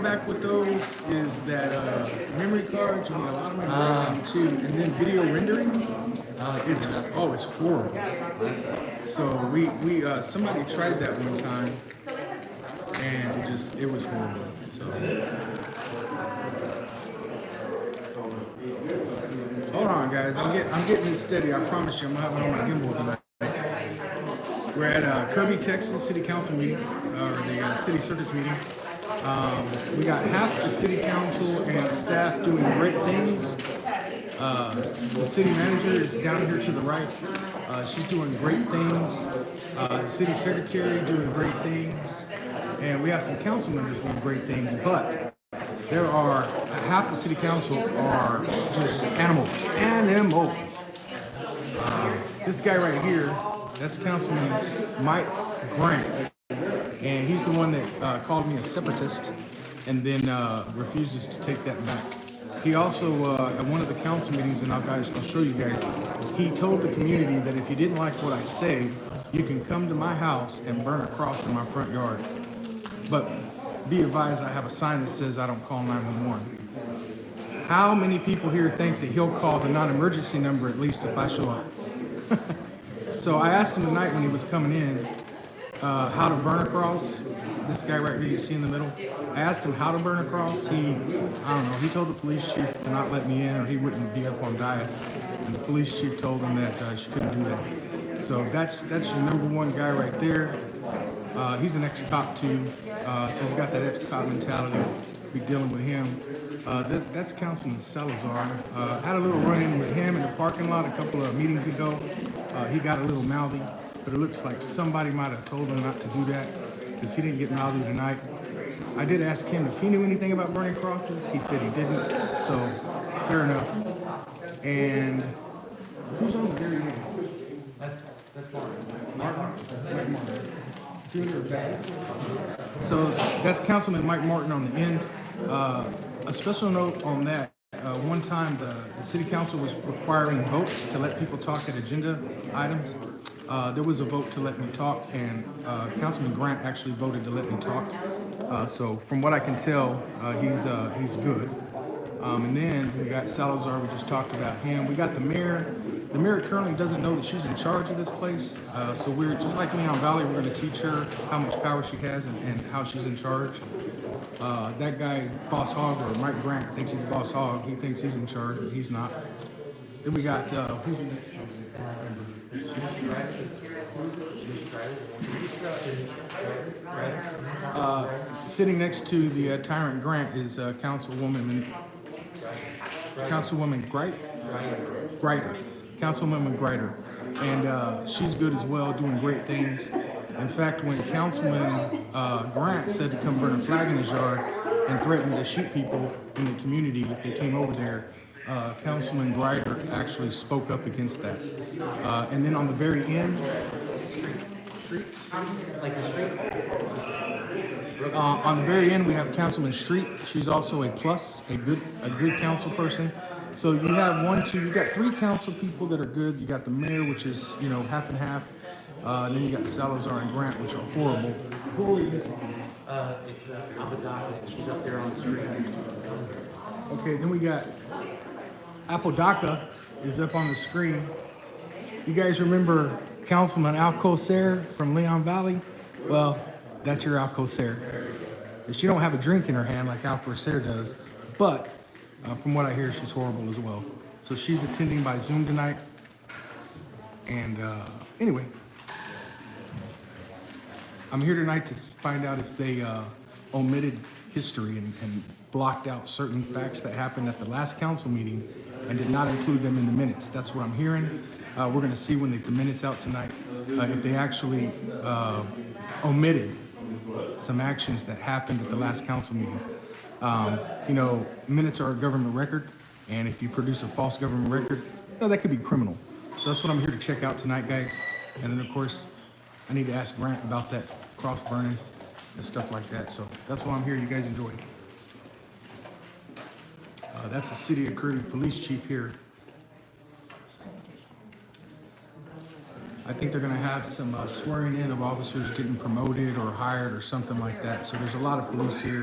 drawback with those is that memory cards, you need a lot of memory too, and then video rendering. It's horrible. So we somebody tried that one time, and it was horrible. So hold on, guys. I'm getting this steady. I promise you, I'm gonna have it on my gimbal tonight. We're at Kirby Texas City Council meeting, or the City Circus meeting. We got half the City Council and staff doing great things. The City Manager is down here to the right. She's doing great things. The City Secretary doing great things. And we have some council members doing great things, but there are half the City Council are just animals. This guy right here, that's Councilman Mike Grant, and he's the one that called me a separatist and then refuses to take that back. He also, at one of the council meetings, and I'll show you guys, he told the community that if you didn't like what I say, you can come to my house and burn a cross in my front yard. But be advised, I have a sign that says I don't call 911. How many people here think that he'll call the non-emergency number at least if I show up? So I asked him tonight when he was coming in how to burn a cross. This guy right here you see in the middle. I asked him how to burn a cross. I don't know, he told the police chief to not let me in or he wouldn't be up on dais. And the police chief told him that she couldn't do that. So that's your number one guy right there. He's an ex-cop too, so he's got that ex-cop mentality. Be dealing with him. That's Councilman Salazar. Had a little run-in with him in the parking lot a couple of meetings ago. He got a little mouthy, but it looks like somebody might have told him not to do that because he didn't get mouthy tonight. I did ask him if he knew anything about burning crosses. He said he didn't, so fair enough. And who's on the very end? That's Martin. So that's Councilman Mike Martin on the end. A special note on that, one time the City Council was requiring votes to let people talk at agenda items. There was a vote to let me talk, and Councilman Grant actually voted to let me talk. So from what I can tell, he's good. And then we got Salazar, we just talked about him. We got the mayor. The mayor currently doesn't know that she's in charge of this place. So we're, just like Leon Valley, we're gonna teach her how much power she has and how she's in charge. That guy, Boss Hog, or Mike Grant, thinks he's Boss Hog. He thinks he's in charge, but he's not. Then we got, who's the next sitting next to the Tyrant Grant is Councilwoman Greiter. Councilwoman Greiter. And she's good as well, doing great things. In fact, when Councilman Grant said to come burn a flag in his yard and threatened to shoot people in the community if they came over there, Councilman Greiter actually spoke up against that. And then on the very end, on the very end, we have Councilman Street. She's also a plus, a good council person. So you have you got 3 council people that are good. You got the mayor, which is, half and half. And then you got Salazar and Grant, which are horrible. Who are you missing? It's Apodaca. She's up there on the screen. Okay, then we got Apodaca is up on the screen. You guys remember Councilman Alcocer from Leon Valley? Well, that's your Alcocer. She don't have a drink in her hand like Alcocer does, but from what I hear, she's horrible as well. So she's attending by Zoom tonight. And anyway, I'm here tonight to find out if they omitted history and blocked out certain facts that happened at the last council meeting and did not include them in the minutes. That's what I'm hearing. We're going to see when they get the minutes out tonight if they actually omitted some actions that happened at the last council meeting. Minutes are a government record, and if you produce a false government record, that could be criminal. So that's what I'm here to check out tonight, guys. And then, of course, I need to ask Grant about that cross burning and stuff like that. So that's why I'm here. You guys enjoy. That's the City of Kirby Police Chief here. I think they're going to have some swearing in of officers getting promoted or hired or something like that. So there's a lot of police here.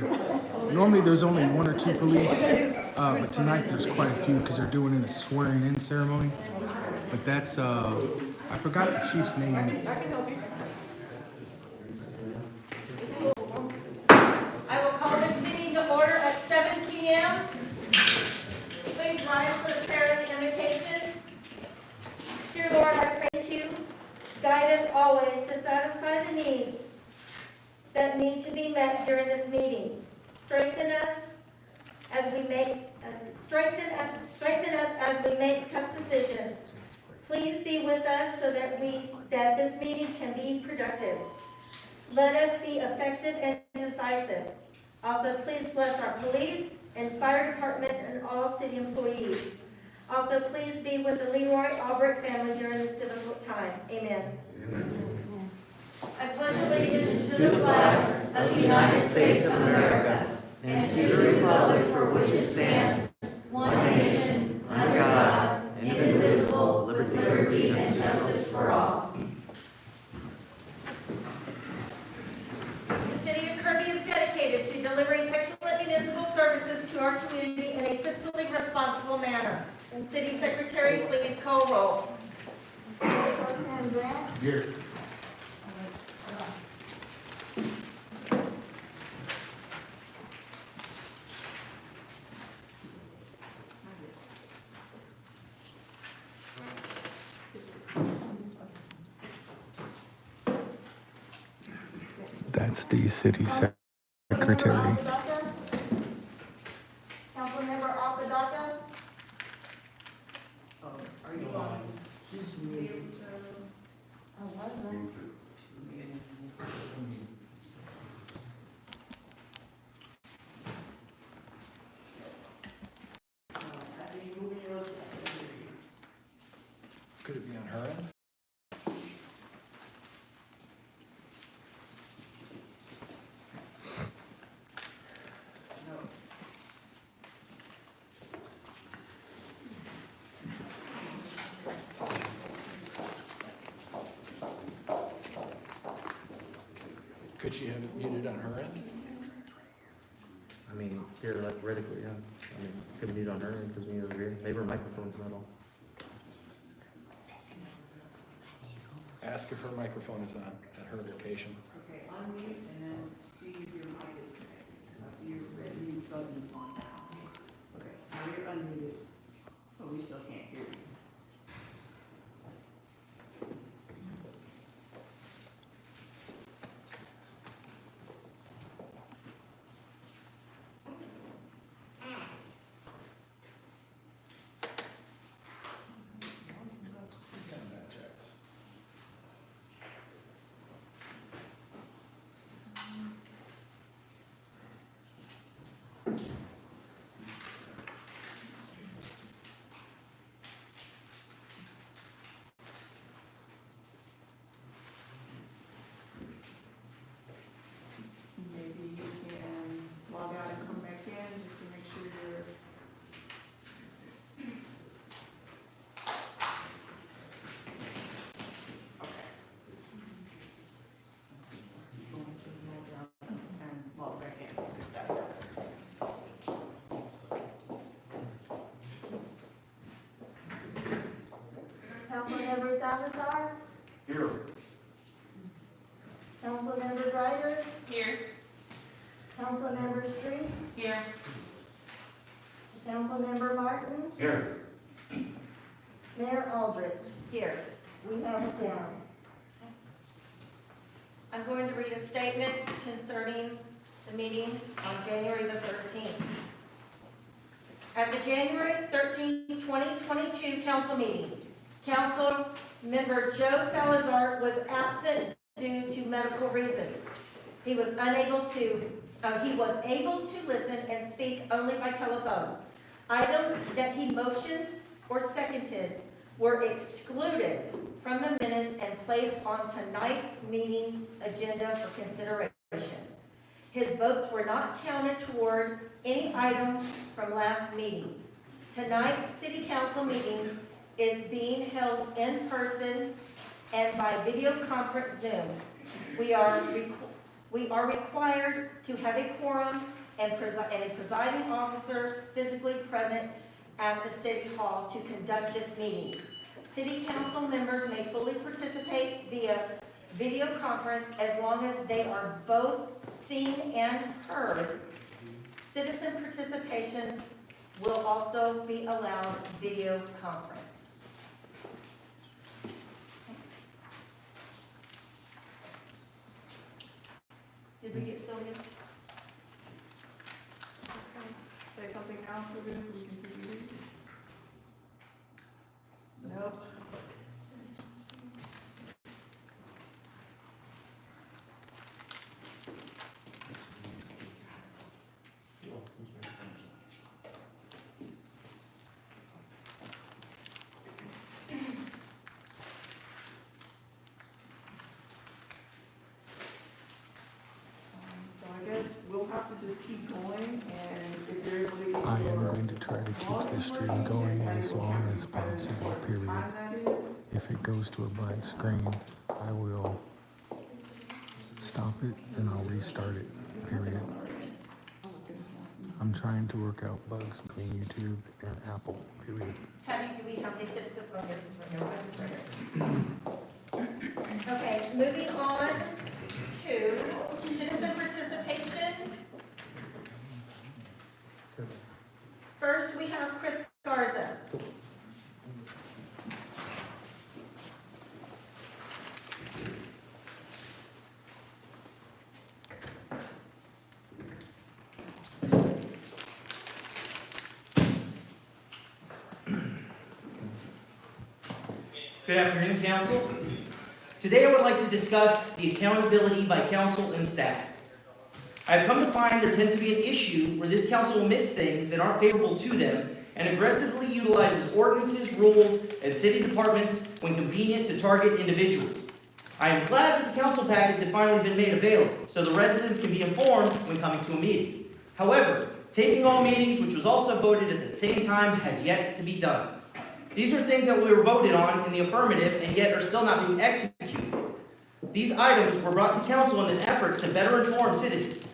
Normally there's only 1 or 2 police, but tonight there's quite a few because they're doing a swearing in ceremony. But that's, I forgot the chief's name. I will call this meeting to order at 7 p.m. Please rise for the prayer of the invocation. Dear Lord, I praise you. Guide us always to satisfy the needs that need to be met during this meeting. Strengthen us as we make tough decisions. Please be with us so that this meeting can be productive. Let us be effective and decisive. Also, please bless our police and fire department and all city employees. Also, please be with the Leroy Albrecht family during this difficult time. Amen. Amen. I pledge allegiance to the flag of the United States of America and to the republic for which it stands, one nation, under God, indivisible, with liberty and justice for all. The city of Kirby is dedicated to delivering excellent municipal services to our community in a fiscally responsible manner. And City Secretary, please call roll. Here. That's the city secretary. Councilmember Apodaca. Are you on? Could it be on her end? Could she have it muted on her end? I mean, theoretically, yeah. I mean, could mute on her end because we over here. Maybe her microphone's not on. Ask if her microphone is on at her location. Okay, unmute and then see if your mic is connected. I see your red mute button is on now. Okay, now you're unmuted, but we still can't hear you. Maybe you can log out and come back in just to make sure you're. And log back in, see if that works. Councilmember Salazar. Here. Councilmember Ryder. Here. Councilmember Street. Here. Councilmember Martin. Here. Mayor Aldrich. Here. We have a quorum. I'm going to read a statement concerning the meeting on January the 13th. At the January 13, 2022 council meeting, Council Member Joe Salazar was absent due to medical reasons. He was able to listen and speak only by telephone. Items that he motioned or seconded were excluded from the minutes and placed on tonight's meeting's agenda for consideration. His votes were not counted toward any item from last meeting. Tonight's city council meeting is being held in person and by video conference Zoom. We are required to have a quorum and a presiding officer physically present at the City Hall to conduct this meeting. City Council members may fully participate via video conference as long as they are both seen and heard. Citizen participation will also be allowed video conference. Did we get Sylvia? Say something else of this, we can continue. Nope. So I guess we'll have to just keep going, and if you're able to get I am your going to try to keep this stream going as long as possible, period. time that is, If it goes to a blank screen, I will stop it and I'll restart it, period. I'm trying to work out bugs between YouTube and Apple, period. Do we have the citizen? Okay, moving on to citizen participation. First, we have Chris Garza. Good afternoon, Council. Today I would like to discuss the accountability by Council and staff. I've come to find there tends to be an issue where this Council omits things that aren't favorable to them and aggressively utilizes ordinances, rules, and city departments when convenient to target individuals. I am glad that the Council packets have finally been made available so the residents can be informed when coming to a meeting. However, taping all meetings, which was also voted at the same time, has yet to be done. These are things that we were voted on in the affirmative and yet are still not being executed. These items were brought to council in an effort to better inform citizens.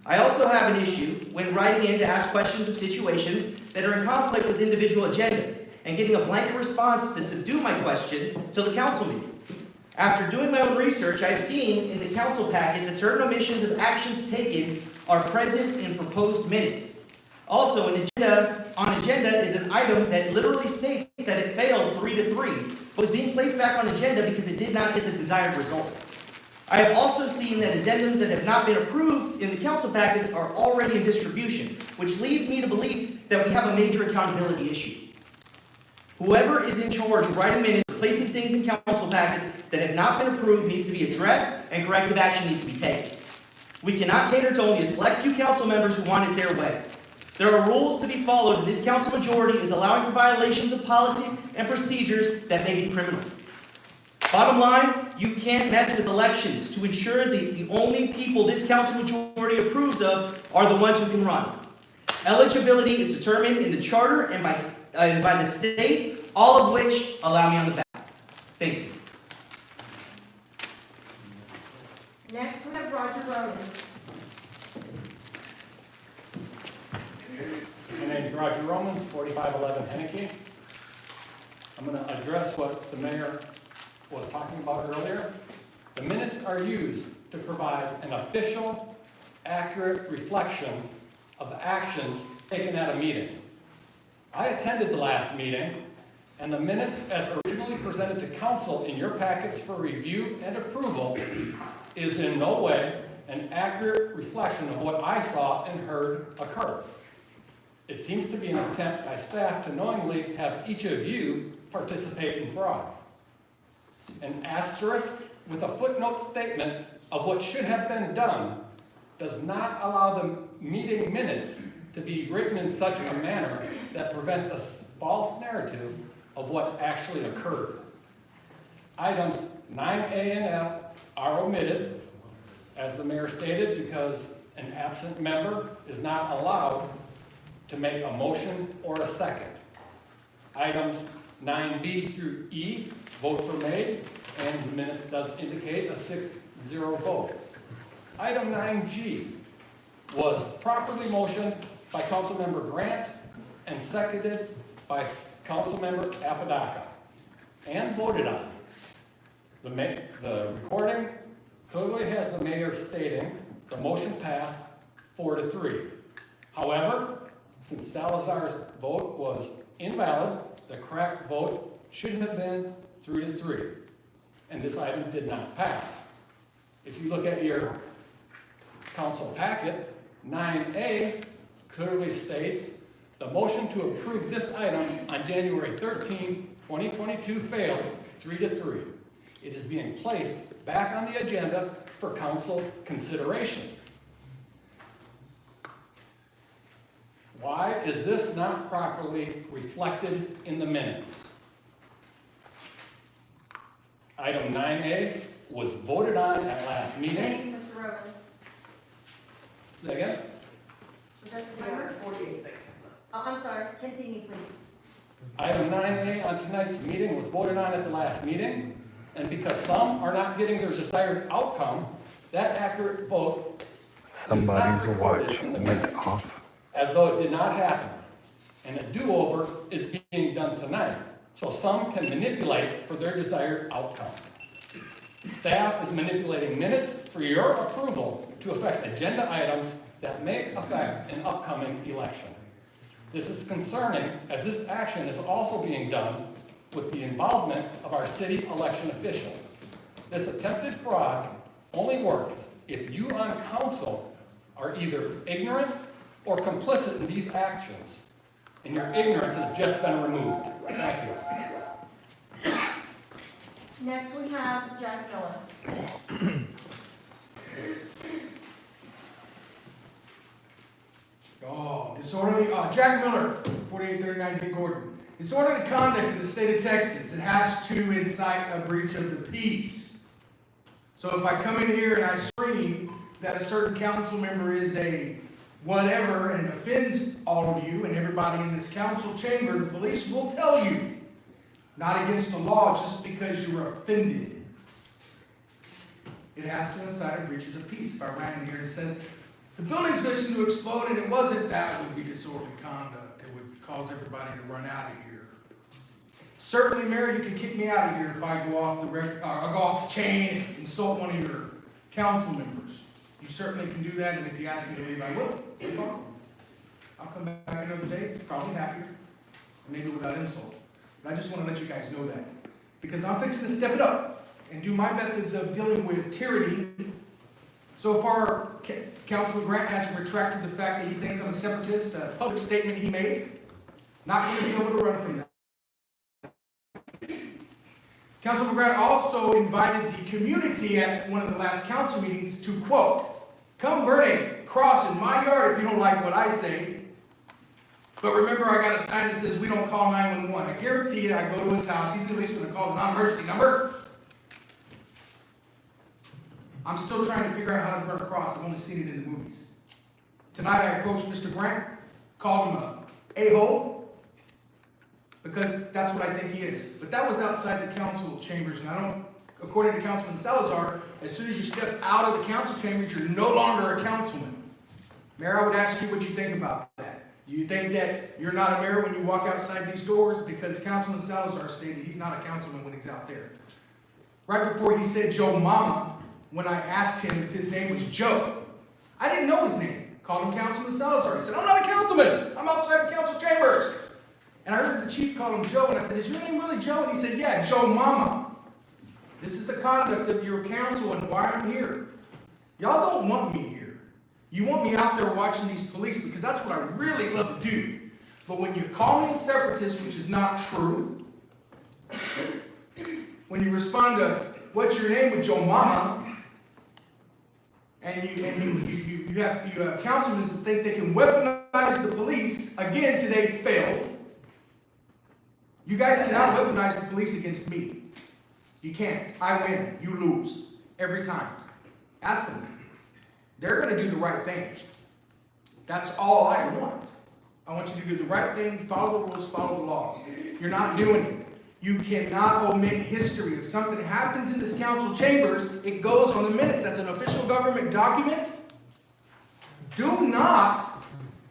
I also have an issue when writing in to ask questions of situations that are in conflict with individual agendas and getting a blanket response to subdue my question till the council meeting. After doing my own research, I have seen in the council packet that certain omissions of actions taken are present in proposed minutes. Also, an agenda is an item that literally states that it failed 3-3, but was being placed back on agenda because it did not get the desired result. I have also seen that addendums that have not been approved in the council packets are already in distribution, which leads me to believe that we have a major accountability issue. Whoever is in charge of writing minutes or placing things in council packets that have not been approved needs to be addressed and corrective action needs to be taken. We cannot cater to only a select few council members who want it their way. There are rules to be followed, and this council majority is allowing for violations of policies and procedures that may be criminal. Bottom line, you can't mess with elections to ensure the only people this council majority approves of are the ones who can run. Eligibility is determined in the charter and by the state, all of which allow me on the back. Thank you. Next, we have Roger Romans. My name is Roger Romans, 4511 Henneke. I'm going to address what the mayor was talking about earlier. The minutes are used to provide an official, accurate reflection of the actions taken at a meeting. I attended the last meeting, and the minutes as originally presented to council in your packets for review and approval is in no way an accurate reflection of what I saw and heard occur. It seems to be an attempt by staff to knowingly have each of you participate in fraud. An asterisk with a footnote statement of what should have been done does not allow the meeting minutes to be written in such a manner that prevents a false narrative of what actually occurred. Items 9A and F are omitted, as the mayor stated, because an absent member is not allowed to make a motion or a second. Items 9B through E, votes were made, and the minutes does indicate a 6-0 vote. Item 9G was properly motioned by Councilmember Grant and seconded by Councilmember Apodaca, and voted on. The recording clearly has the mayor stating the motion passed 4-3. However, since Salazar's vote was invalid, the correct vote should have been 3-3, and this item did not pass. If you look at your council packet, 9A clearly states the motion to approve this item on January 13, 2022 failed 3-3. It is being placed back on the agenda for council consideration. Why is this not properly reflected in the minutes? Item 9A was voted on at last meeting. Thank you, Mr. Rowland. Say again? Was that the Yeah, timer? it's 48 seconds. Oh, I'm sorry, continue, please. Item 9A on tonight's meeting was voted on at the last meeting, and because some are not getting their desired outcome, that accurate vote Somebody's recorded watch in the went minutes, off. as though it did not happen. And a do-over is being done tonight, so some can manipulate for their desired outcome. Staff is manipulating minutes for your approval to affect agenda items that may affect an upcoming election. This is concerning, as this action is also being done with the involvement of our city election officials. This attempted fraud only works if you on council are either ignorant or complicit in these actions, and your ignorance has just been removed. Thank you. Next, we have Jack Miller. Oh, disorderly, Jack Miller, 4839 Dick Gordon. Disorderly conduct in the state of Texas, it has to incite a breach of the peace. So if I come in here and I scream that a certain council member is a whatever and it offends all of you and everybody in this council chamber, the police will tell you, not against the law just because you're offended. It has to incite a breach of the peace. If I ran in here and said, the building's fixing to explode and it wasn't, that would be disorderly conduct. It would cause everybody to run out of here. Certainly, Mayor, you can kick me out of here if I go off the chain and insult one of your council members. You certainly can do that, and if you ask me to leave, I will. No problem. I'll come back another day, probably happier, maybe without insult. But I just want to let you guys know that. Because I'm fixing to step it up and do my methods of dealing with tyranny. So far, Councilman Grant has retracted the fact that he thinks I'm a separatist, a public statement he made. Not going to be able to run from that. Councilman Grant also invited the community at one of the last council meetings to, quote, come burn a cross in my yard if you don't like what I say. But remember, I got a sign that says we don't call 911. I guarantee you, I go to his house, he's at least going to call the non-emergency number. I'm still trying to figure out how to burn a cross. I've only seen it in the movies. Tonight I approached Mr. Grant, called him a a-hole, because that's what I think he is. But that was outside the council chambers, and I don't, according to Councilman Salazar, as soon as you step out of the council chambers, you're no longer a councilman. Mayor, I would ask you what you think about that. Do you think that you're not a mayor when you walk outside these doors? Because Councilman Salazar stated he's not a councilman when he's out there. Right before he said Joe Mama, when I asked him if his name was Joe, I didn't know his name. Called him Councilman Salazar. He said, I'm not a councilman. I'm outside the council chambers. And I heard the chief call him Joe, and I said, is your name really Joe? And he said, yeah, Joe Mama. This is the conduct of your council and why I'm here. Y'all don't want me here. You want me out there watching these police because that's what I really love to do. But when you call me a separatist, which is not true, when you respond to, what's your name with Joe Mama, and you have councilmen that think they can weaponize the police, again, today failed. You guys cannot weaponize the police against me. You can't. I win. You lose. Every time. Ask them. They're going to do the right thing. That's all I want. I want you to do the right thing, follow the rules, follow the laws. You're not doing it. You cannot omit history. If something happens in this council chambers, it goes on the minutes. That's an official government document. Do not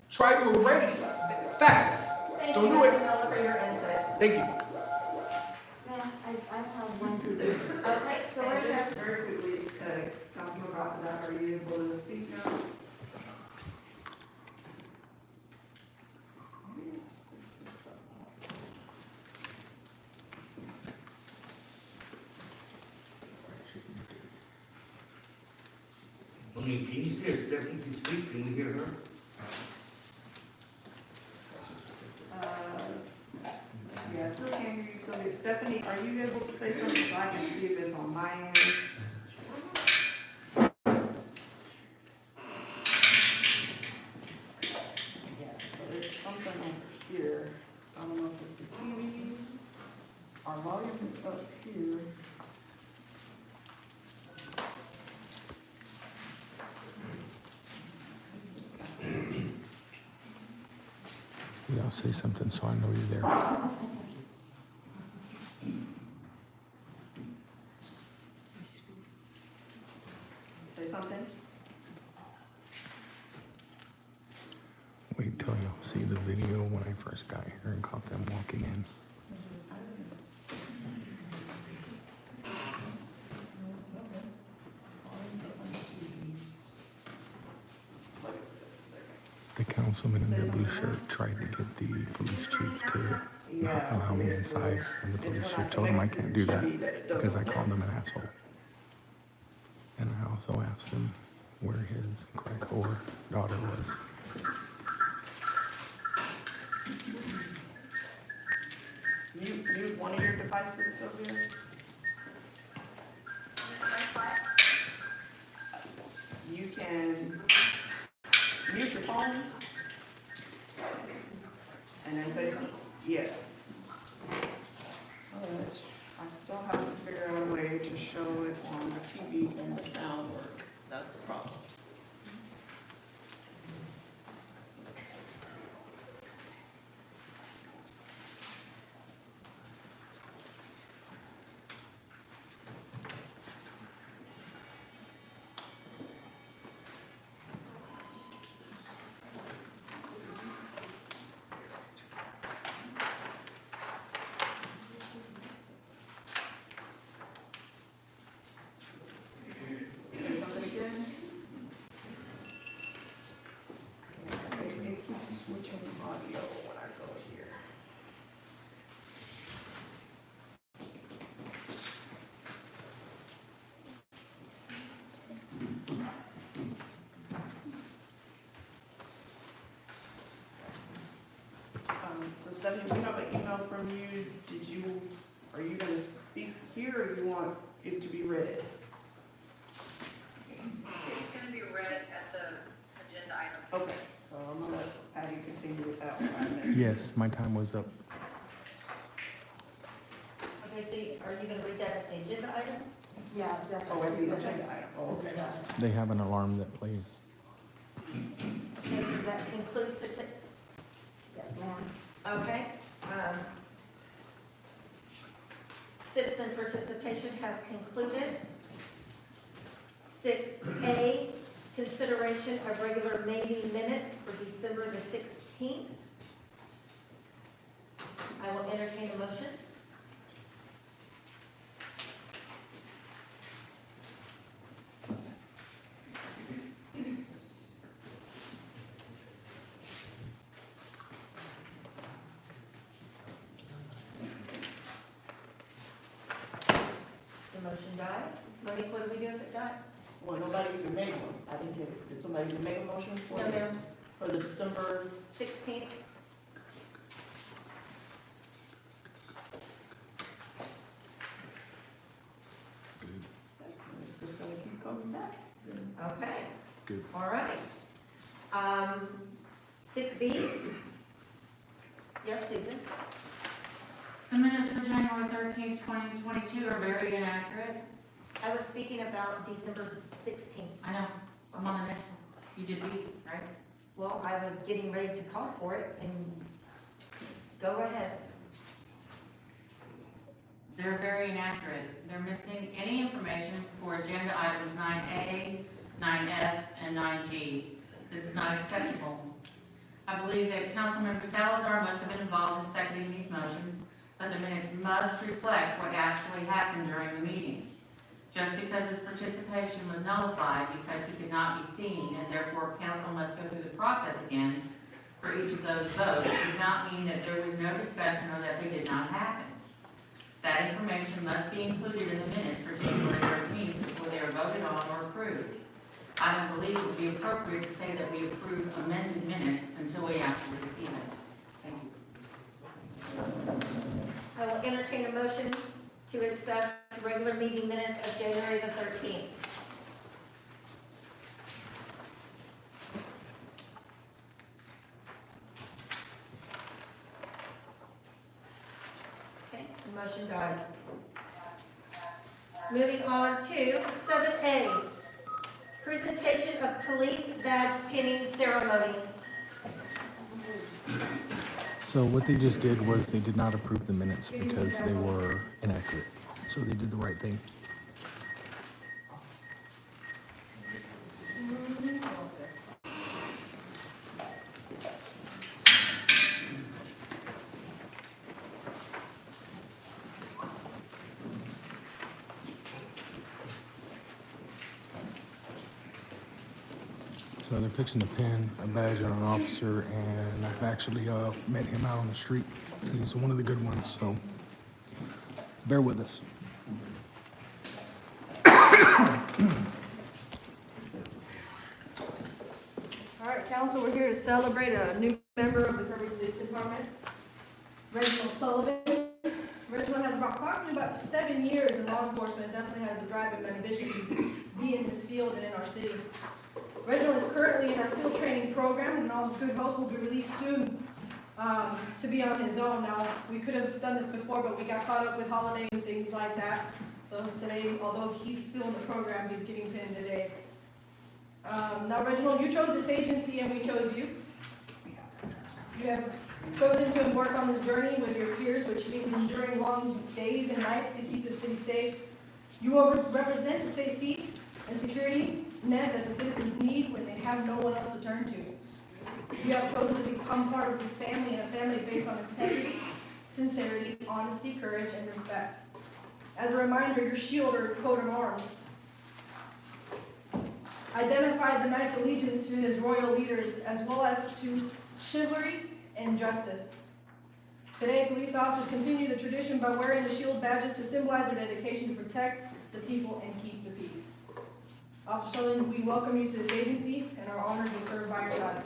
try to erase facts. Thank Don't you, do it. Mr. Miller, for your input. Thank you. Ma'am, I have one thing. Okay, go And right just ahead. very quickly, Councilman Rafael, are you able to speak now? I mean, can you see if Stephanie can speak? Can we hear her? Yeah, it's okay. So Stephanie, are you able to say something so I can see if it's on my end? Yeah, so there's something over here. I don't know if it's the TVs. Our volume is up here. Y'all say something so I know you're there. Say something? Wait till y'all see the video when I first got here and caught them walking in. The councilman in the blue shirt tried to get the police chief to not allow me inside, and the police chief told him I can't do that because I called him an asshole. And I also asked him where his crack whore daughter was. Mute one of your devices, Sylvia. You can mute your phone and then say something. Yes. But I still have to figure out a way to show it on the TV and the sound work. That's the problem. Say something again. It keeps switching audio when I go here. So Stephanie, we have an email from you. Are you gonna speak here or you want it to be read? It's gonna be read at the agenda item. Okay, so I'm gonna let Patty continue with that one. Yes, my time was up. Okay, so are you gonna read that at the agenda item? Yeah, Oh, at definitely. the agenda item, oh, okay. They have an alarm that plays. Okay, does that include 6? Yes, ma'am. Okay. Citizen participation has concluded. 6A, consideration of regular meeting minutes for December the 16th. I will entertain a motion. The motion dies. Monique, what do we do if it dies? Well, nobody even made one. I didn't get it. Did somebody make a motion for No, it? ma'am. For the December, 16th. it's just gonna keep coming back. Okay. Good. All right. 6B. Yes, Susan? The minutes for January 13th, 2022 are very inaccurate. I was speaking about December 16th. I know, I'm on the next one. You did beat, right? Well, I was getting ready to call for it, and go ahead. They're very inaccurate. They're missing any information for agenda items 9A, 9F, and 9G. This is not acceptable. I believe that Councilmember Salazar must have been involved in seconding these motions, but the minutes must reflect what actually happened during the meeting. Just because his participation was nullified because he could not be seen and therefore council must go through the process again for each of those votes does not mean that there was no discussion or that they did not happen. That information must be included in the minutes for January 13th before they are voted on or approved. I don't believe it would be appropriate to say that we approve amended minutes until we actually see them. Thank you. I will entertain a motion to accept the regular meeting minutes of January the 13th. Okay, the motion dies. Moving on to 7A, presentation of police badge pinning ceremony. So what they just did was they did not approve the minutes because they were inaccurate. So they did the right thing. So they're fixing to pin a badge on an officer, and I've actually met him out on the street. He's one of the good ones, so bear with us. All right, council, we're here to celebrate a new member of the Kirby Police Department, Reginald Sullivan. Reginald has approximately about 7 years in law enforcement, definitely has a drive and ambition to be in this field and in our city. Reginald is currently in our field training program, and all good hope will be released soon to be on his own. Now, we could have done this before, but we got caught up with holidays and things like that. So today, although he's still in the program, he's getting pinned today. Now, Reginald, you chose this agency and we chose you. You have chosen to embark on this journey with your peers, which means enduring long days and nights to keep the city safe. You will represent the safety and security net that the citizens need when they have no one else to turn to. You have chosen to become part of this family, and a family based on integrity, sincerity, honesty, courage, and respect. As a reminder, your shield or coat of arms identified the knight's allegiance to his royal leaders as well as to chivalry and justice. Today, police officers continue the tradition by wearing the shield badges to symbolize their dedication to protect the people and keep the peace. Officer Sullivan, we welcome you to this agency and are honored to serve by your side.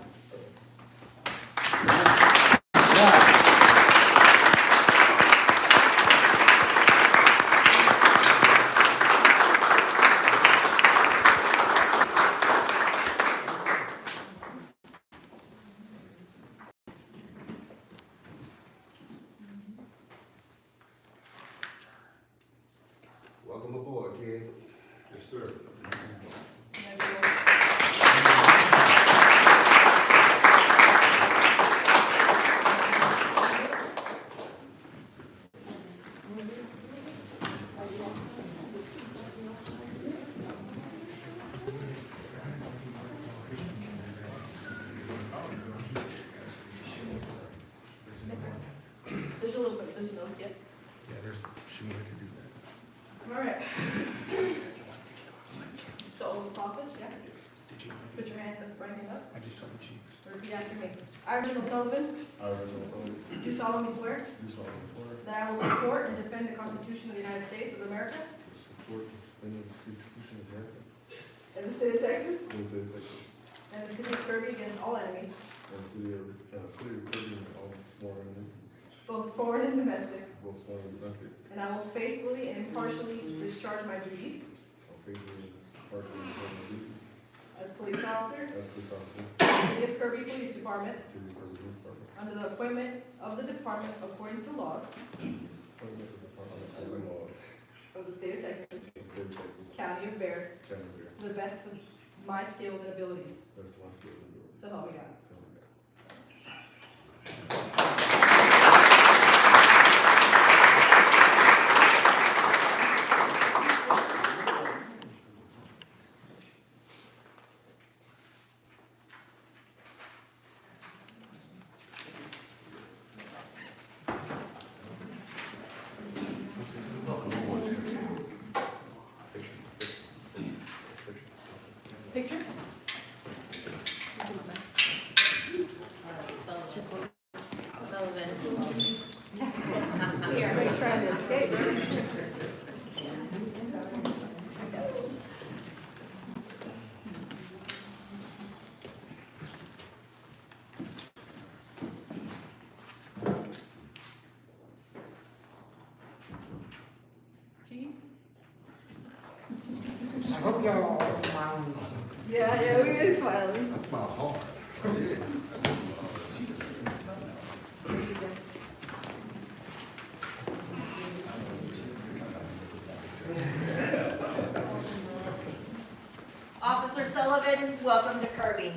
Welcome aboard, kid. Yes, sir. There's a little bit, there's no, yep. Yeah, she wanted to do that. All right. The oath of office, yeah. Did you? Put your hand up, right hand up. I just told you she. Repeat after me. I, Reginald Sullivan, I, Reginald Sullivan, do solemnly swear do solemnly swear that I will support and defend the Constitution of the United States of America to support the Constitution of America and the state of Texas and the state of Texas and the city of Kirby against all enemies, and the city of Kirby and all foreign enemies, both foreign and domestic, both foreign and domestic. and I will faithfully and impartially discharge my duties I'll faithfully and impartially perform my duties as police officer, as police officer, City of Kirby Police Department, City of Kirby Police Department, under the appointment of the department according to laws appointment of the Department of Public Laws of the state of Texas, of the state of Texas, county of Bear, county of Bear, to the best of my skills and abilities. best of my skills and abilities. So help me God. So help me God. Hope y'all all smiling. Yeah, we is smiling. That's my heart. Officer Sullivan, welcome to Kirby.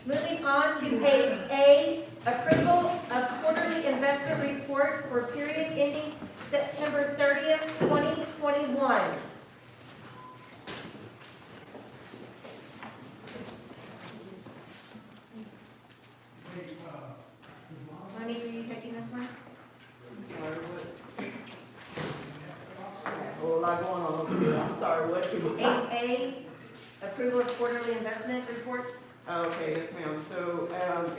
Moving on to 8A, approval of quarterly investment report for period ending September 30th, 2021. Lenny, are you taking this one? I'm sorry, what? A whole lot going on over here. I'm sorry, what? 8A, approval of quarterly investment reports. Okay, yes, ma'am. So,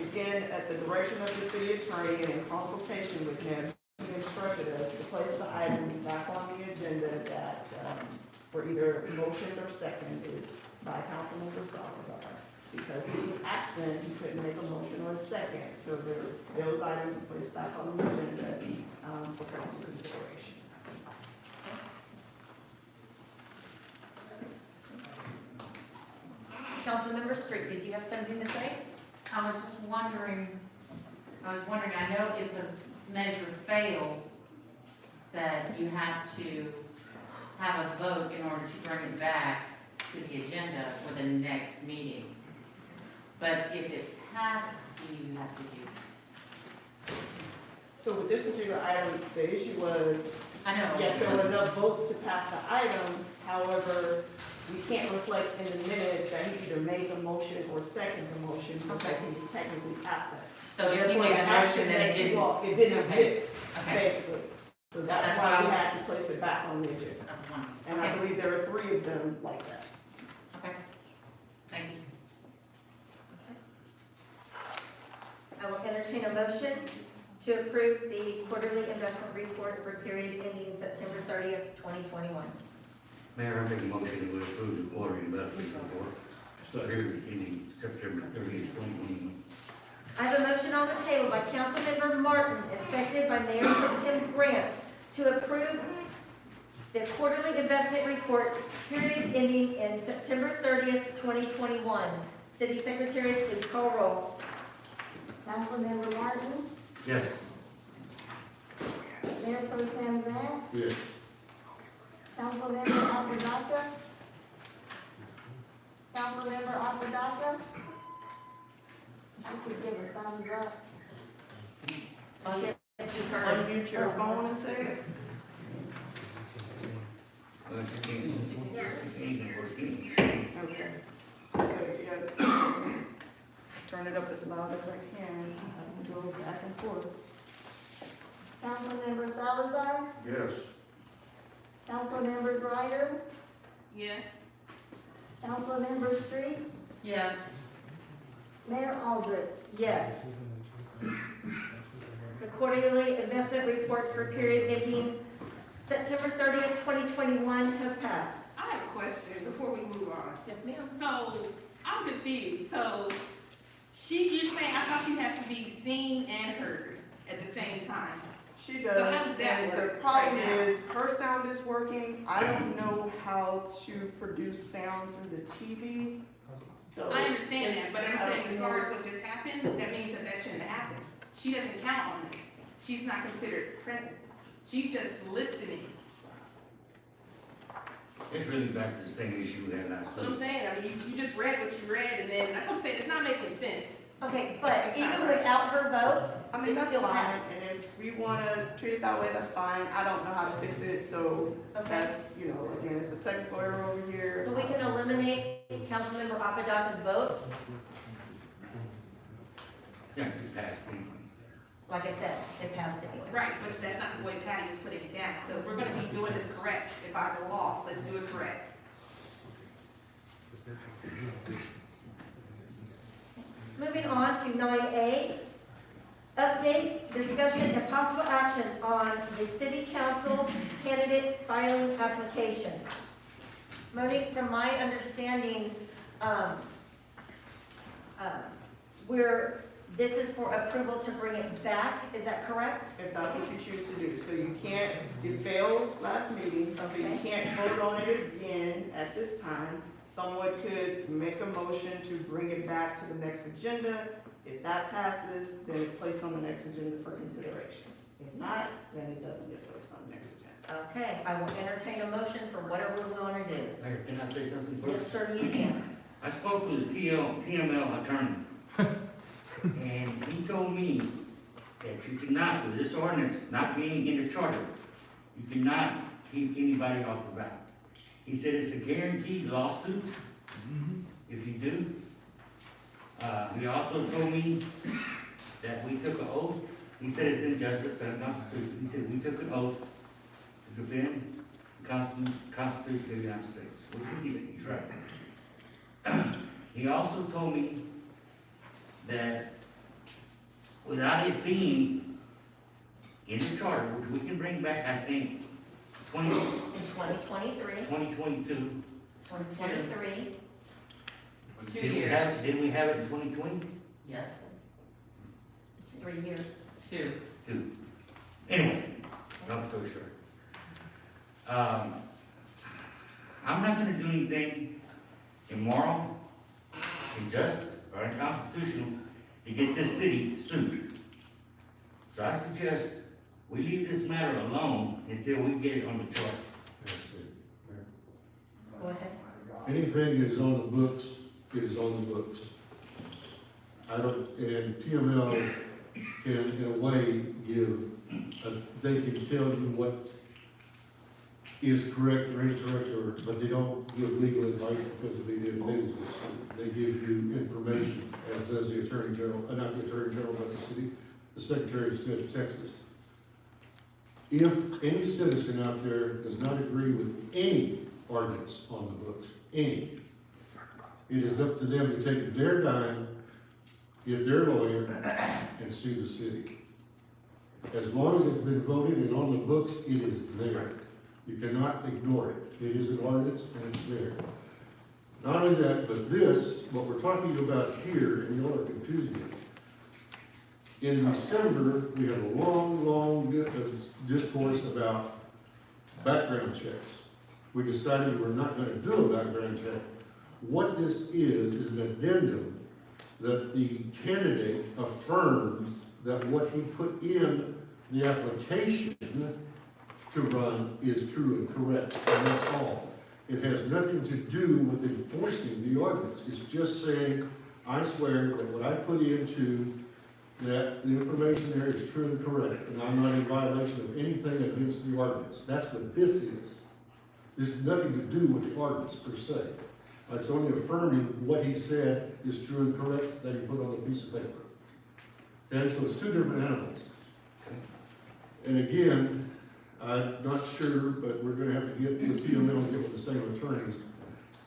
again, at the direction of the city attorney and in consultation with him, he instructed us to place the items back on the agenda that, were either motioned or seconded by Councilmember Salazar. Because he was absent, he couldn't make a motion or a second, so those items were placed back on the agenda, for council consideration. Councilmember Street, did you have something to say? I was wondering, I know if the measure fails, that you have to have a vote in order to bring it back to the agenda for the next meeting. But if it passes, do you have to do? So with this particular item, the issue was, I know. yes, there were enough votes to pass the item, however, we can't reflect in the minutes that he either made the motion or seconded the motion because he was technically absent. So if he Therefore, made the a action motion, then it that you didn't. all- It didn't Okay. exist, Okay. basically. So that's That's why what I we was- had to place it back on the agenda. That's one. And I Okay. believe there are 3 of them like that. Okay. Thank you. I will entertain a motion to approve the quarterly investment report for period ending September 30th, 2021. Mayor, I make a motion to approve the quarterly investment report. So here, ending September 30th, 2021. I have a motion on the table by Councilmember Martin and seconded by Mayor Pro Tem Grant to approve the quarterly investment report period ending in September 30th, 2021. City Secretary, please call roll. Councilmember Martin, Yes. Mayor Pro Tem Grant, Yes. Councilmember Apodaca. Councilmember Apodaca. You could give a thumbs up. Yes, you heard. Unmute your phone and say it. Okay. So, yes. Turn it up as loud as I can. I can go back and forth. Councilmember Salazar, Yes. Councilmember Greider, Yes. Councilmember Street, Yes. Mayor Aldrich. Yes. The quarterly investment report for period ending September 30th, 2021 has passed. I have a question before we move on. Yes, ma'am. So, I'm confused. So, you're saying, I thought she has to be seen and heard at the same time. She So does, how does that and the work problem right now? is, her sound is working, I don't know how to produce sound through the TV, so. I understand it's- that, but I'm I saying don't as know. far as what just happened, that means that shouldn't have happened. She doesn't count on this. She's not considered present. She's just listening. It's really back to the same issue we had last That's what I'm week. saying. I mean, you just read what you read, and then, that's what I'm saying, it's not making sense. Okay, but It's not even right. without her vote, I mean, it that's still fine, passed. and if we wanna treat it that way, that's fine, I don't know how to fix it, so Okay. that's, again, it's a technical error over here. So we can eliminate Councilmember Apodaca's vote. Yeah, it passed anyway. Like I said, it passed anyway. Right, but that's not the way Patty is putting it down. So if we're gonna be doing this correct, and by the law, let's do it correct. Moving on to 9A, update, discussion, and possible action on the city council candidate filing application. Monique, from my understanding, we're This is for approval to bring it back, is that correct? If that's what you choose to do. So you can't, it failed last meeting, so you Okay. can't vote on it again at this time. Someone could make a motion to bring it back to the next agenda. If that passes, then it's placed on the next agenda for consideration. If not, then it doesn't get placed on the next agenda. Okay, I will entertain a motion for whatever we want to do. Mayor, can I say something Yes, first? sir, you can. I spoke with the TML attorney, and he told me that you cannot, with this ordinance not being in the charter, you cannot keep anybody off the ballot. He said it's a guaranteed lawsuit if you do. He also told me that we took an oath. He said it's in justice and constitution. He said we took an oath to defend the Constitution of the United States, which we did. He's right. He also told me that without it being in the charter, which we can bring back, I think, In 2023, 2022. 2023, 2 Did we years. have, did we have it in 2020? Yes, it's 3 years. 2. Two. Anyway, long story short. I'm not gonna do anything immoral, unjust, or unconstitutional to get this city sued. So I suggest we leave this matter alone until we get it on the chart. Go ahead. Anything that is on the books, it is on the books. I don't, and TML can, in a way, they can tell you what is correct or incorrect, but they don't give legal advice because of the individuals. They give you information, as does the Attorney General, not the Attorney General, but the Secretary of State of Texas. If any citizen out there does not agree with any ordinance on the books, any, it is up to them to take their dime, get their lawyer, and sue the city. As long as it's been voted and on the books, it is there. You cannot ignore it. It is an ordinance and it's there. Not only that, but this, what we're talking about here, and y'all are confusing it. In December, we had a long discourse about background checks. We decided we're not gonna do a background check. What this is an addendum that the candidate affirms that what he put in the application to run is true and correct, and that's all. It has nothing to do with enforcing the ordinance. It's just saying, I swear that what I put into that the information there is true and correct, and I'm not in violation of anything against the ordinance. That's what this is. This has nothing to do with the ordinance per se. It's only affirming what he said is true and correct that he put on a piece of paper. And so it's two different animals. And again, I'm not sure, but we're gonna have to get with TML and get with the same attorneys.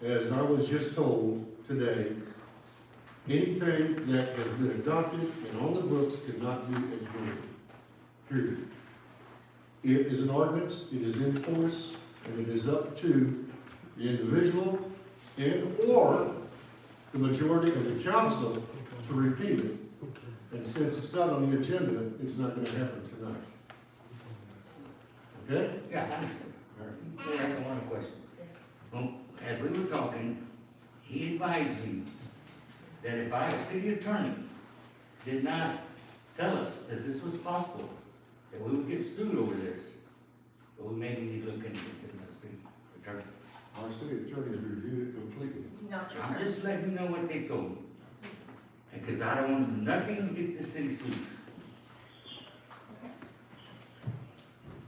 As I was just told today, anything that has been adopted and on the books cannot be ignored. Period. It is an ordinance, it is in force, and it is up to the individual and or the majority of the council to repeal it. And since it's not on the agenda, it's not gonna happen tonight. Okay? Yeah, I understand. I have one question. As we were talking, he advised me that if our city attorney did not tell us that this was possible, that we would get sued over this, but we maybe need to look into it in the city attorney. Our city attorney has reviewed it completely. Not your I'm turn. just letting you know what they told me. Because I don't want nothing to get the city sued.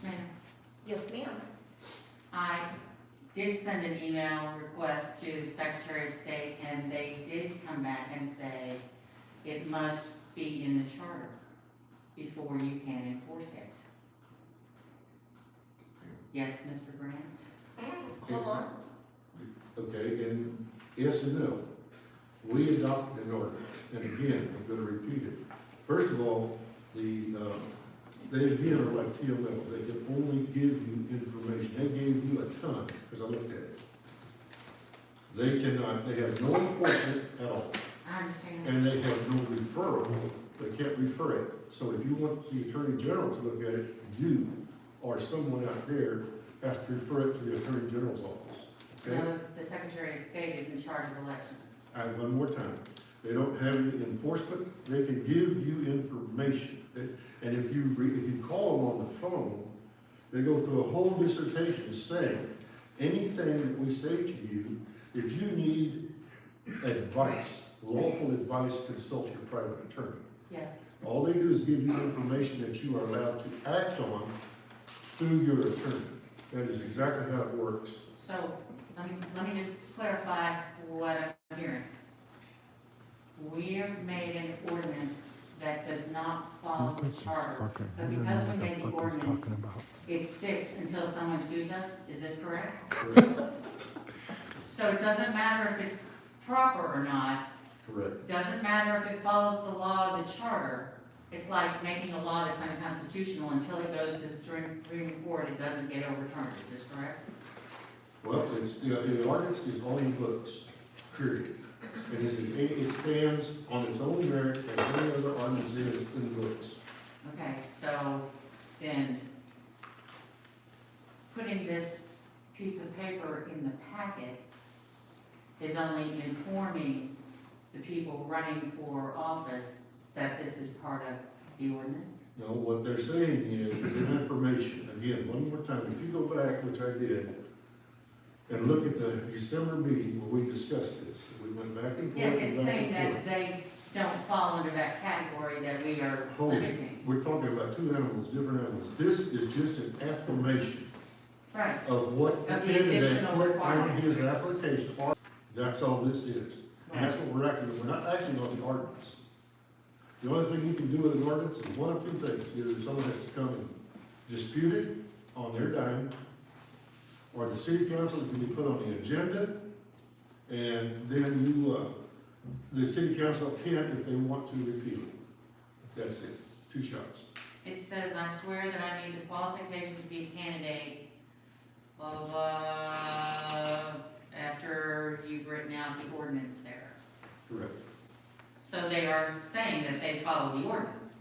Mayor, Yes, ma'am. I did send an email request to the Secretary of State, and they did come back and say it must be in the charter before you can enforce it. Yes, Mr. Grant? Hold on. Okay, and yes and no. We adopted an ordinance, and again, I'm gonna repeat it. First of all, they again are like TML, they can only give you information. They gave you a ton, because I looked at it. They have no enforcement at all, I understand. and they have no referral They can't refer it. So if you want the Attorney General to look at it, you or someone out there has to refer it to the Attorney General's office. Okay? No, the Secretary of State is in charge of elections. One more time. They don't have any enforcement. They can give you information. And if you call them on the phone, they go through a whole dissertation saying anything that we say to you, if you need advice, lawful advice, consult your private attorney. Yes. All they do is give you information that you are allowed to act on through your attorney. That is exactly how it works. So, let me just clarify what I'm hearing. We have made an ordinance that does not follow the charter, but because we made the ordinance, it sticks until someone sues us, is this correct? So it doesn't matter if it's proper or not, Correct. doesn't matter if it follows the law of the charter. It's like making a law that's unconstitutional until it goes to the Supreme Court, it doesn't get overturned, is this correct? Well, the ordinance is on the books, period. It stands on its own merit as any other ordinance is in the books. Okay, so then putting this piece of paper in the packet is only informing the people running for office that this is part of the ordinance? No, what they're saying is an information. Again, one more time, if you go back, which I did, and look at the December meeting where we discussed this, we went back and forth. Yes, and it's back saying and that forth. they don't fall under that category that we are Hold it. limiting. We're talking about two animals, different animals. This is just an affirmation Right, of what the Of the candidate additional put on requirements. his application. That's all this is. And that's what we're acting, we're not acting on the ordinance. The only thing you can do with an ordinance is one of two things. Either someone has to come and dispute it on their dime, or the city council can be put on the agenda, and then the city council can, if they want to, repeal it. That's it. Two shots. it says, I swear that I meet the qualifications to be a candidate, blah, blah, blah, after you've written out the ordinance there. Correct. So they are saying that they follow the ordinance.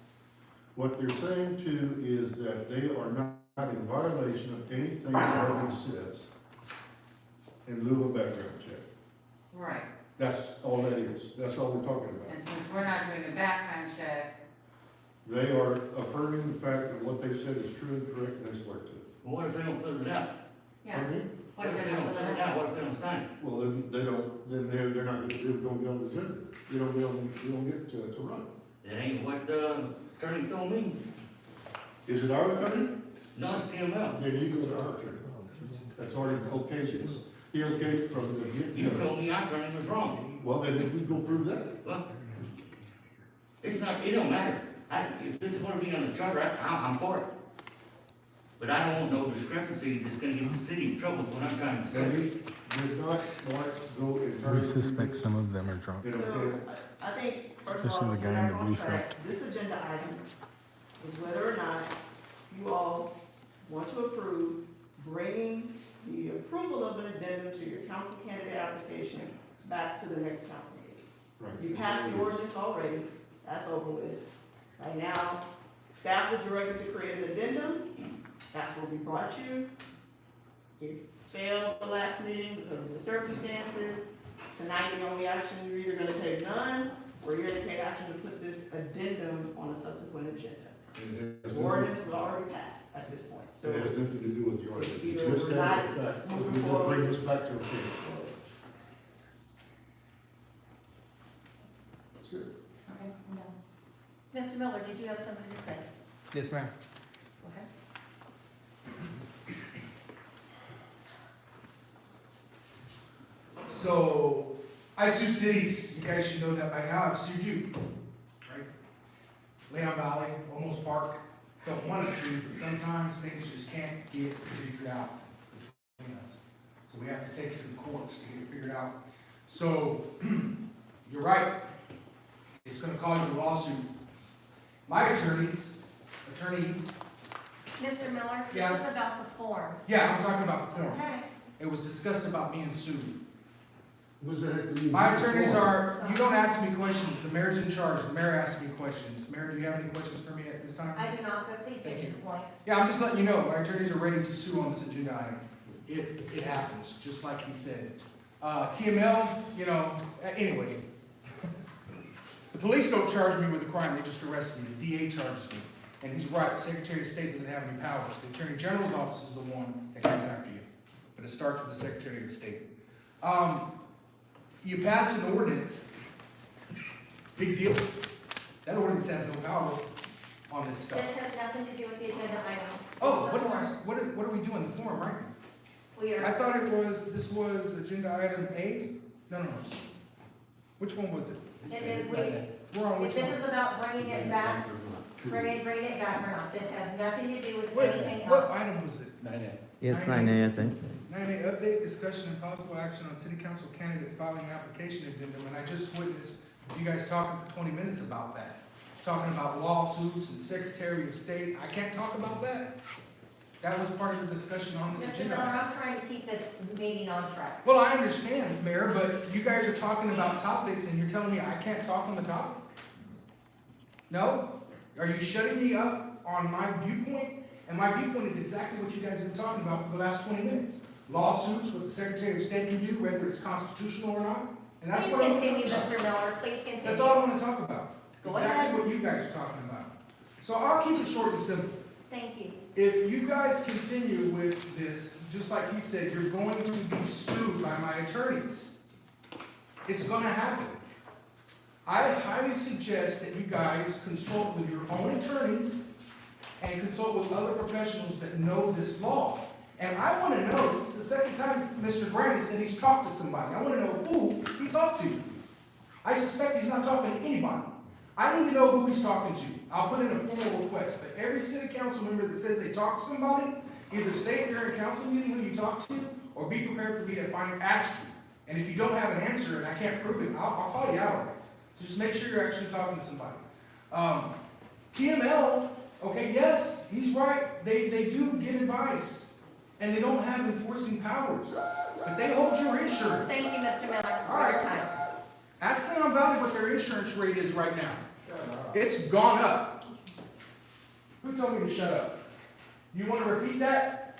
What they're saying too is that they are not in violation of anything the ordinance says in lieu of a background check. Right, That's all that is. That's all we're talking about. and since we're not doing a background check, They are affirming the fact that what they said is true and correct, and they swear to it. Well, what if they don't fill it out? yeah, Pardon me? what if they don't fill it out? What if they don't sign it? Well, then they don't, then they're not, they don't get on the agenda. They don't get to run. That ain't what the attorney told me. Is it our attorney? No, it's PML. Then you go to our attorney. That's already occasion. He okayed from the You get-go. told me our attorney was wrong. Well, then we go prove that. Well, it's not, it don't matter. If this is gonna be on the charter, I'm for it. But I don't want no discrepancy that's gonna get the city in trouble, is what I'm trying to say. They did not want to go and turn. We suspect some of them are drunk. They don't So, care. I think, first of all, Especially the to guy get in back the on blue track, this agenda item is whether or not you all want to approve bringing the approval of an addendum to your council candidate application back to the next council meeting. Right. You passed the ordinance already, that's over with. Right now, staff was directed to create an addendum, that's what we brought you. You failed the last meeting because of the circumstances. Tonight, the only action you're either gonna take none, or you're gonna take action to put this addendum on a subsequent agenda. It has The ordinance was already passed at this point, so. It has nothing to do with the ordinance. It Either just we're has not the fact, moving we just forward. bring this back to a king. That's it. Okay, I'm done. Mr. Miller, did you have something to say? Yes, ma'am. Okay. So, I sue cities, you guys should know that by now, I've sued you, right? Leon Valley, Olmos Park, don't want to sue, but sometimes things just can't get figured out between us. So we have to take it to the courts to get it figured out. So, you're right, it's gonna cause you a lawsuit. My attorneys, Mr. Miller, this Yeah. is about the form. yeah, I'm talking about the form. Okay. It was discussed about being sued. What's that have to do? My attorneys are, you don't ask me questions, the mayor's in charge, the mayor asks me questions. Mayor, do you have any questions for me at this time? I do not, but please get to the point. Yeah, I'm just letting you know, my attorneys are ready to sue on this agenda item, if it happens, just like he said. TML, you know, anyway. The police don't charge me with a crime, they just arrest me, the DA charges me. And he's right, the Secretary of State doesn't have any powers, the Attorney General's office is the one that comes after you. But it starts with the Secretary of State. You passed an ordinance, big deal. That ordinance has no power on this stuff. This has nothing to do with the agenda item. Oh, It's what the is form. this, what are we doing, the form, right? We I are, thought this was agenda item A? No. Which one was it? it is, We're on if which this one? is about bringing it back, bring it back or not, this has nothing to do with What anything what else. item was it? 9A. Yeah, it's 9A, I think. 9A, update, discussion, and possible action on city council candidate filing application addendum, and I just witnessed you guys talking for 20 minutes about that. Talking about lawsuits and Secretary of State, I can't talk about that. That was part of the discussion on this Mr. agenda Miller, item. I'm trying to keep this meeting on track. Well, I understand, Mayor, but you guys are talking about topics and you're telling me I can't talk on the topic? No? Are you shutting me up on my viewpoint? And my viewpoint is exactly what you guys have been talking about for the last 20 minutes. Lawsuits, what the Secretary of State can do, whether it's constitutional or not. And that's Please what I'm continue, talking about. Mr. Miller, please continue. That's all I want to talk about. Go Exactly ahead. what you guys are talking about. So I'll keep it short and simple. Thank you. If you guys continue with this, just like he said, you're going to be sued by my attorneys. It's gonna happen. I highly suggest that you guys consult with your own attorneys and consult with other professionals that know this law. And I wanna know, this is the second time Mr. Grant has said he's talked to somebody. I wanna know who he talked to. I suspect he's not talking to anybody. I need to know who he's talking to. I'll put in a formal request, but every city council member that says they talked to somebody, either say it during a council meeting who you talked to, or be prepared for me to ask you. And if you don't have an answer and I can't prove it, I'll call you out on it. So just make sure you're actually talking to somebody. TML, okay, yes, he's right. They do give advice, and they don't have enforcing powers, but they hold your insurance. Thank you, Mr. Miller, All for your right. time. Ask them about what their insurance rate is right now. It's gone up. Who told me to shut up? You want to repeat that?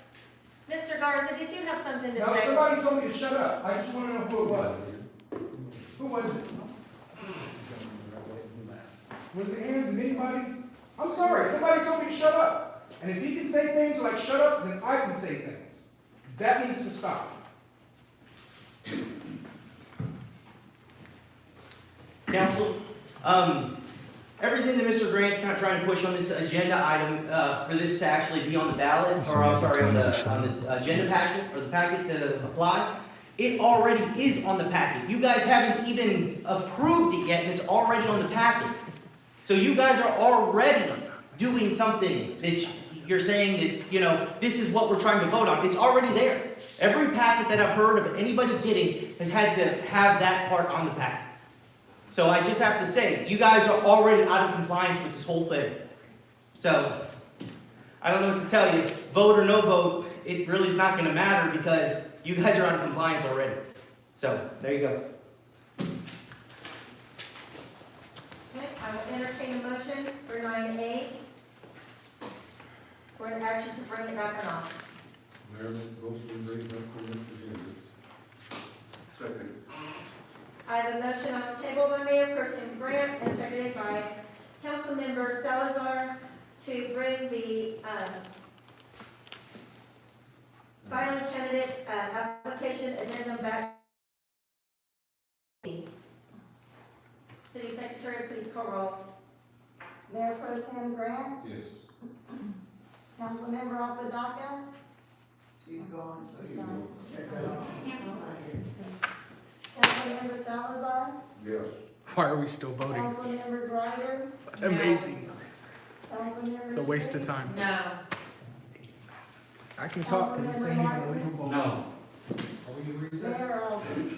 Mr. Garza, did you have something to No, say? somebody told me to shut up. I just want to know who it was. Who was it? Was it him? Anybody? I'm sorry, somebody told me to shut up. And if he can say things like shut up, then I can say things. That needs to stop. Council, everything that Mr. Grant's kind of trying to push on this agenda item, for this to actually be on the ballot, or I'm sorry, on the agenda packet, or the packet to apply, it already is on the packet. You guys haven't even approved it yet, and it's already on the packet. So you guys are already doing something that you're saying that, you know, this is what we're trying to vote on. It's already there. Every packet that I've heard of anybody getting has had to have that part on the packet. So I just have to say, you guys are already out of compliance with this whole thing. So, I don't know what to tell you. Vote or no vote, it really is not going to matter because you guys are out of compliance already. So, there you go. Okay, I will entertain a motion for 9A for an action to bring it back or not. Mayor, motion to bring up for this agenda. Second. I have a motion on the table by Mayor Pro Tem Grant and seconded by Councilmember Salazar to bring the filing candidate application addendum back. City Secretary, please call roll. Mayor Pro Tem Grant, Yes. Councilmember Apodaca, She's gone. Councilmember Salazar, Yes. Why are we still voting? Councilmember Greider, Amazing. Councilmember. It's a waste of Street, time. No. I can talk, and this ain't even a legal vote. No. Are we in recess? Mayor Albert.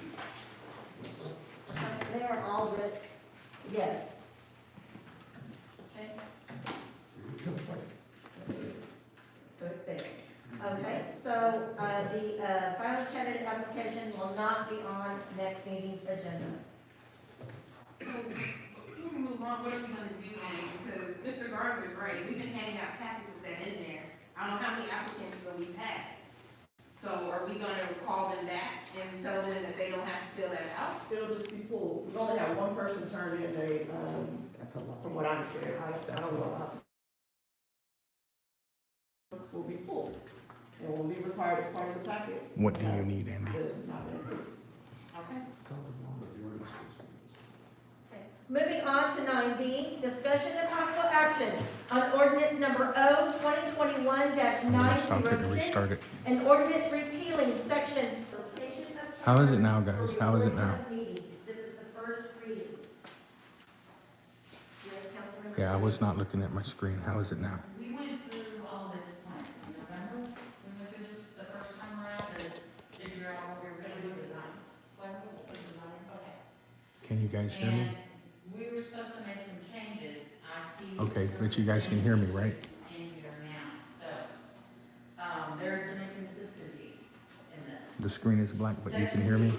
Mayor Albert, Yes. Okay, so it failed. Okay, so the filing candidate application will not be on next meeting. meeting's agenda. So, before we move on, what are we gonna do on it? Because Mr. Gardner's right, we've been handing out packets with that in there. I don't know how many applicants that we've had. So are we gonna call them back and tell them that they don't have to fill that out? It'll just be pulled. We've only had one person turn in That's a lot. from what I understand, I don't know how. Will be pulled, and will be required as part of the packet. What do you need, Andy? Okay. Moving on to 9B, discussion and possible action on ordinance number O 2021-906. Stop it and restart it. An ordinance repealing section. How is it now, guys? How is it now? This is the first reading. Yes, Councilmember. Yeah, I was not looking at my screen. How is it now? We went through all this plan, remember? We went through this the first time around to figure out what we were gonna do tonight. Okay. Can you guys hear me? And we were supposed to make some changes. I see. Okay, but you guys can hear me, right? In here now, so, there are some inconsistencies in this. The screen is black, but you can hear me?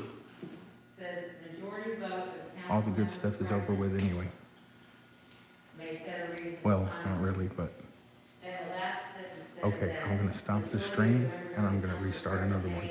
Says majority vote of council. All the good stuff is over with anyway. May set a reasonable Well, time. not really, but Then the last sentence says okay, that I'm gonna stop the stream and I'm gonna restart another one.